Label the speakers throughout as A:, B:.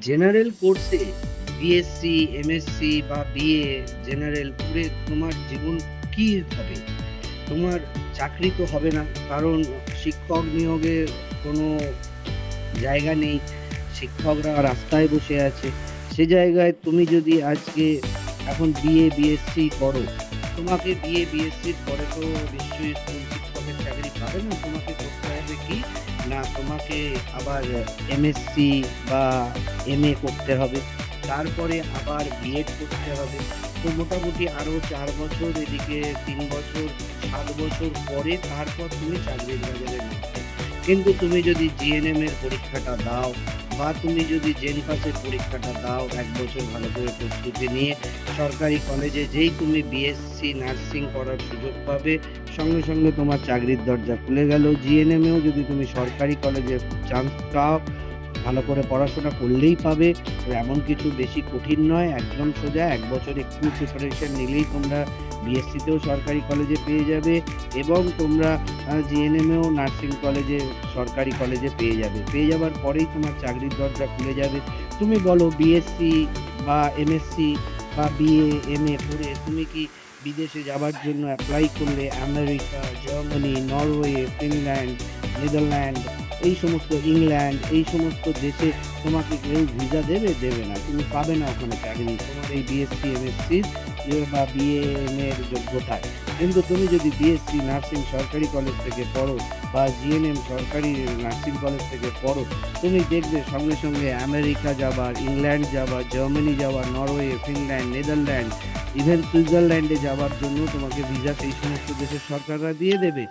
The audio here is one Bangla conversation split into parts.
A: জেনারেল কোর্সে বিএসসি, এমএসসি বা বিএ জেনারেল পড়ে তোমার জীবন কি হবে? তোমার চাকরি তো হবে না। কারণ শিক্ষক নিয়োগের কোনো জায়গা নেই। শিক্ষকরা রাস্তায় বসে আছে। সে জায়গায় তুমি যদি আজকে এখন বিএ, বিএসসি করো, তোমাকে বিএ, বিএসসির পরে তো নিশ্চয়ই স্কুল শিক্ষকের চাকরি পাবে না। তোমাকে করতে হবে কি? না, তোমাকে আবার এমএসসি বা এমএ করতে হবে। তারপরে আবার বিএড করতে হবে। তো মোটামুটি আরো ৪ বছর, এদিকে ৩ বছর, ৭ বছর পরে তারপর তুমি চাকরির বাজারে নামবে। কিন্তু তুমি যদি জিএনএম এর পরীক্ষাটা দাও বা তুমি যদি জেনপাসের পরীক্ষাটা দাও ১ বছর ভালো করে প্রস্তুতি নিয়ে, সরকারি কলেজে যেই তুমি বিএসসি নার্সিং করার সুযোগ পাবে, সঙ্গে সঙ্গে তোমার চাকরির দরজা খুলে গেল। জিএনএম এও যদি তুমি সরকারি কলেজে চান্স পাও, ভালো করে পড়াশোনা করলেই পাবে। তো এমন কিছু বেশি কঠিন নয়, একদম সোজা। ১ বছর একটু প্রিপারেশন নিলেই তোমরা বিএসসিতেও সরকারি কলেজে পেয়ে যাবে এবং তোমরা জিএনএমেও নার্সিং কলেজে সরকারি কলেজে পেয়ে যাবে। পেয়ে যাবার পরেই তোমার চাকরির দরজা খুলে যাবে। তুমি বলো বিএসসি বা এমএসসি বা বিএ, এমএ পড়ে তুমি কি বিদেশে যাবার জন্য এপ্লাই করলে America, Germany, Norway, Finland, Netherland, এই সমস্ত ইংল্যান্ড, এই সমস্ত দেশে তোমাকে কেউ ভিসা দেবে? দেবে না। তুমি পাবে না ওখানে চাকরি তোমার এই বিএসসি, এমএসসি বা বিএ, এমএ এর যোগ্যতায়। কিন্তু তুমি যদি বিএসসি নার্সিং সরকারি কলেজ থেকে পড়ো বা জিএনএম সরকারি নার্সিং কলেজ থেকে পড়ো, তুমি দেখবে সঙ্গে সঙ্গে আমেরিকা যাবার, ইংল্যান্ড যাবার, জার্মানি যাবার, নরওয়ে, ফিনল্যান্ড, নেদারল্যান্ড, ইভেন সুইজারল্যান্ডে যাবার জন্য তোমাকে ভিসা সেই সমস্ত দেশের সরকাররা দিয়ে দেবে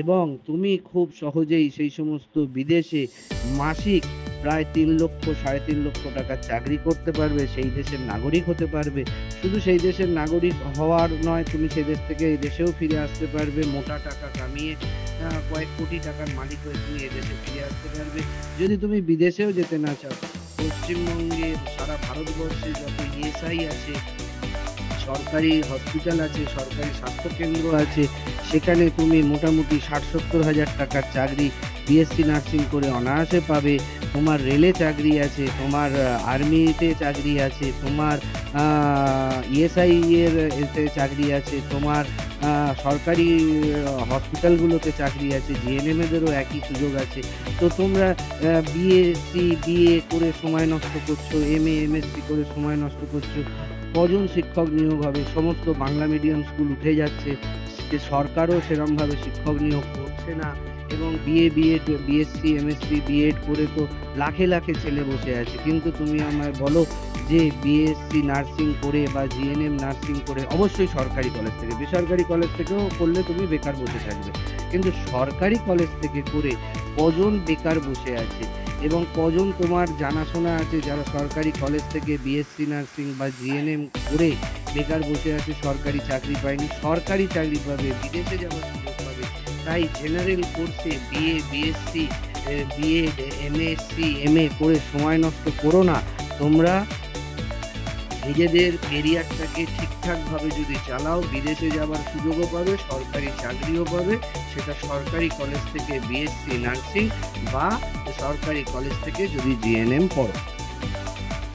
A: এবং তুমি খুব সহজেই সেই সমস্ত বিদেশে মাসিক প্রায় ৩ লক্ষ, ৩.৫ লক্ষ টাকার চাকরি করতে পারবে। সেই দেশের নাগরিক হতে পারবে। শুধু সেই দেশের নাগরিক হওয়ার নয়, তুমি সে দেশ থেকে এই দেশেও ফিরে আসতে পারবে মোটা টাকা কামিয়ে। কয়েক কোটি টাকার মালিক হয়ে তুমি এদেশে ফিরে আসতে পারবে। যদি তুমি বিদেশেও যেতে না চাও, পশ্চিমবঙ্গের সারা ভারতবর্ষে যত ইএসআই আছে, সরকারি হসপিটাল আছে, সরকারি স্বাস্থ্যকেন্দ্র আছে, সেখানে তুমি মোটামুটি ৬০-৭০ হাজার টাকার চাকরি বিএসসি নার্সিং করে অনায়াসে পাবে। তোমার রেলে চাকরি আছে, তোমার আর্মিতে চাকরি আছে, তোমার ইএসআই এর এতে চাকরি আছে, তোমার সরকারি হসপিটালগুলোতে চাকরি আছে, জিএনএম এদেরও একই সুযোগ আছে। তো তোমরা বিএসসি, বিএ করে সময় নষ্ট করছো, এমএ, এমএসসি করে সময় নষ্ট করছো। কজন শিক্ষক নিয়োগ হবে? সমস্ত বাংলা মিডিয়াম স্কুল উঠে যাচ্ছে। যে সরকারও সেরমভাবে শিক্ষক নিয়োগ করছে না এবং BA, BEd, BSc, MSc, BEd করে তো লাখে লাখে ছেলে বসে আছে। কিন্তু তুমি আমায় বলো যে বিএসসি নার্সিং করে বা জিএনএম নার্সিং করে, অবশ্যই সরকারি কলেজ থেকে, বেসরকারি কলেজ থেকেও করলে তুমি বেকার বসে থাকবে। কিন্তু সরকারি কলেজ থেকে করে কজন বেকার বসে আছে এবং কজন তোমার জানাশোনা আছে যারা সরকারি কলেজ থেকে বিএসসি নার্সিং বা জিএনএম করে বেকার বসে আছে, সরকারি চাকরি পায়নি? সরকারি চাকরি পাবে, বিদেশে যাওয়ার সুযোগ পাবে। তাই জেনারেল কোর্সে BA, BSc, BEd, MSc, MA করে সময় নষ্ট করো না। তোমরা নিজেদের কেরিয়ারটাকে ঠিকঠাকভাবে যদি চালাও, বিদেশে যাবার সুযোগও পাবে, সরকারি চাকরিও পাবে। সেটা সরকারি কলেজ থেকে বিএসসি নার্সিং বা সরকারি কলেজ থেকে যদি জিএনএম পড়ো।